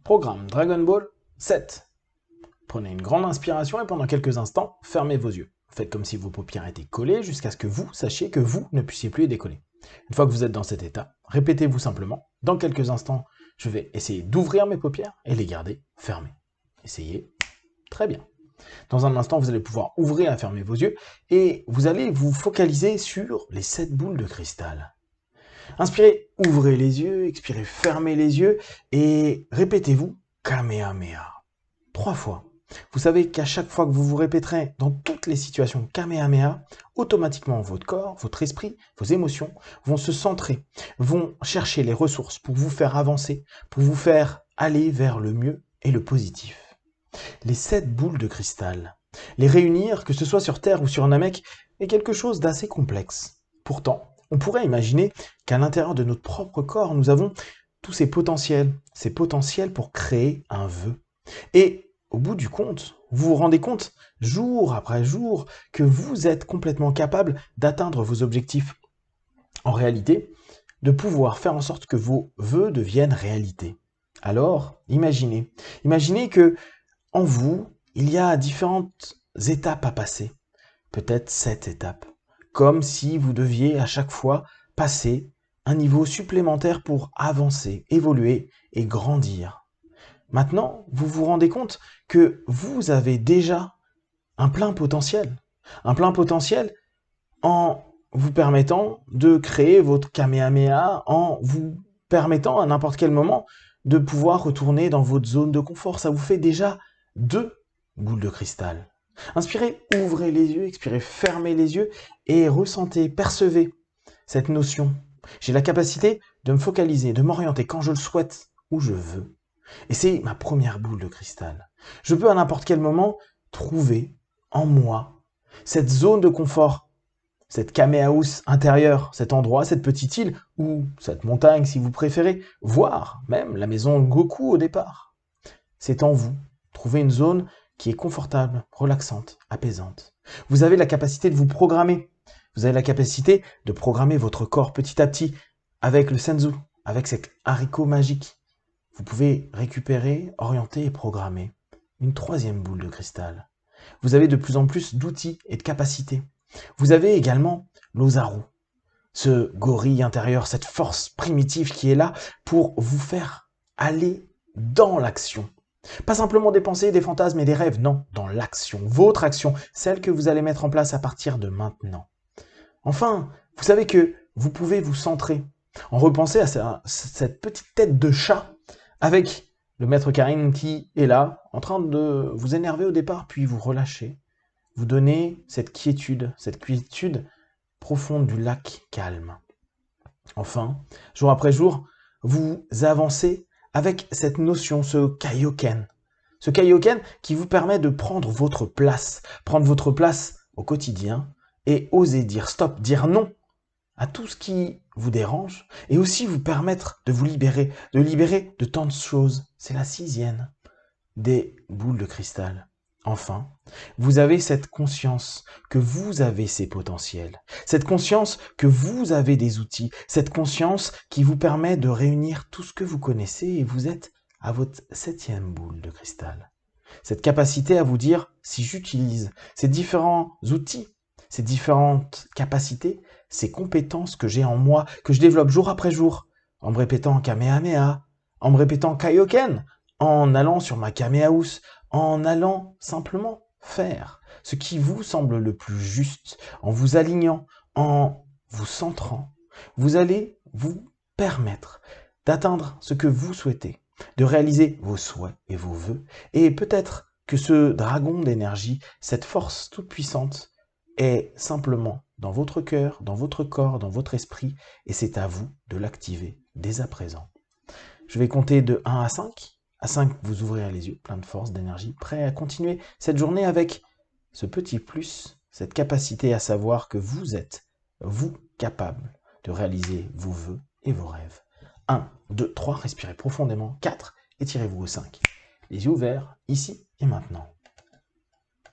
Programme Dragon Ball 7. Prenez une grande inspiration et pendant quelques instants, fermez vos yeux. Faites comme si vos paupières étaient collées jusqu'à ce que vous sachiez que vous ne puissiez plus les décoller. Une fois que vous êtes dans cet état, répétez-vous simplement. Dans quelques instants, je vais essayer d'ouvrir mes paupières et les garder fermées. Essayez. Très bien. Dans un instant, vous allez pouvoir ouvrir et fermer vos yeux et vous allez vous focaliser sur les 7 boules de cristal. Inspirez, ouvrez les yeux, expirez, fermez les yeux et répétez-vous Kamehameha 3 fois. Vous savez qu'à chaque fois que vous vous répéterez dans toutes les situations Kamehameha, automatiquement votre corps, votre esprit, vos émotions vont se centrer, vont chercher les ressources pour vous faire avancer, pour vous faire aller vers le mieux et le positif. Les 7 boules de cristal, les réunir, que ce soit sur Terre ou sur Namek, est quelque chose d'assez complexe. Pourtant, on pourrait imaginer qu'à l'intérieur de notre propre corps, nous avons tous ces potentiels pour créer un vœu. Et au bout du compte, vous vous rendez compte, jour après jour, que vous êtes complètement capable d'atteindre vos objectifs. En réalité, de pouvoir faire en sorte que vos vœux deviennent réalité. Alors, imaginez que en vous, il y a différentes étapes à passer. Peut-être 7 étapes. Comme si vous deviez à chaque fois passer un niveau supplémentaire pour avancer, évoluer et grandir. Maintenant, vous vous rendez compte que vous avez déjà un plein potentiel. Un plein potentiel en vous permettant de créer votre Kamehameha, en vous permettant à n'importe quel moment de pouvoir retourner dans votre zone de confort. Ça vous fait déjà 2 boules de cristal. Inspirez, ouvrez les yeux, expirez, fermez les yeux et ressentez, percevez cette notion. J'ai la capacité de me focaliser, de m'orienter quand je le souhaite, où je veux. Et c'est ma première boule de cristal. Je peux à n'importe quel moment trouver en moi cette zone de confort, cette Kamehameha intérieure, cet endroit, cette petite île, ou cette montagne si vous préférez, voire même la maison Goku au départ. C'est en vous. Trouvez une zone qui est confortable, relaxante, apaisante. Vous avez la capacité de vous programmer. Vous avez la capacité de programmer votre corps petit à petit avec le senzu, avec cet haricot magique. Vous pouvez récupérer, orienter et programmer une 3e boule de cristal. Vous avez de plus en plus d'outils et de capacités. Vous avez également l'Ozaru, ce gorille intérieur, cette force primitive qui est là pour vous faire aller dans l'action. Pas simplement des pensées, des fantasmes et des rêves, non, dans l'action, votre action, celle que vous allez mettre en place à partir de maintenant. Enfin, vous savez que vous pouvez vous centrer en repensant à cette petite tête de chat avec le maître Karin qui est là, en train de vous énerver au départ, puis vous relâcher, vous donner cette quiétude profonde du lac calme. Enfin, jour après jour, vous avancez avec cette notion, ce Kaioken. Ce Kaioken qui vous permet de prendre votre place au quotidien et oser dire stop, dire non à tout ce qui vous dérange et aussi vous permettre de vous libérer de tant de choses. C'est la 6e des boules de cristal. Enfin, vous avez cette conscience que vous avez ces potentiels, cette conscience que vous avez des outils, cette conscience qui vous permet de réunir tout ce que vous connaissez et vous êtes à votre 7e boule de cristal. Cette capacité à vous dire, si j'utilise ces différents outils, ces différentes capacités, ces compétences que j'ai en moi, que je développe jour après jour, en me répétant Kamehameha, en me répétant Kaioken, en allant sur ma Kamehameha, en allant simplement faire ce qui vous semble le plus juste, en vous alignant, en vous centrant, vous allez vous permettre d'atteindre ce que vous souhaitez, de réaliser vos souhaits et vos vœux, et peut-être que ce dragon d'énergie, cette force toute puissante, est simplement dans votre cœur, dans votre corps, dans votre esprit, et c'est à vous de l'activer dès à présent. Je vais compter de 1 à 5. À 5, vous ouvrirez les yeux, plein de force, d'énergie, prêt à continuer cette journée avec ce petit plus, cette capacité à savoir que vous êtes, vous, capable de réaliser vos vœux et vos rêves. 1, 2, 3, respirez profondément. 4, étirez-vous au 5. Les yeux ouverts, ici et maintenant.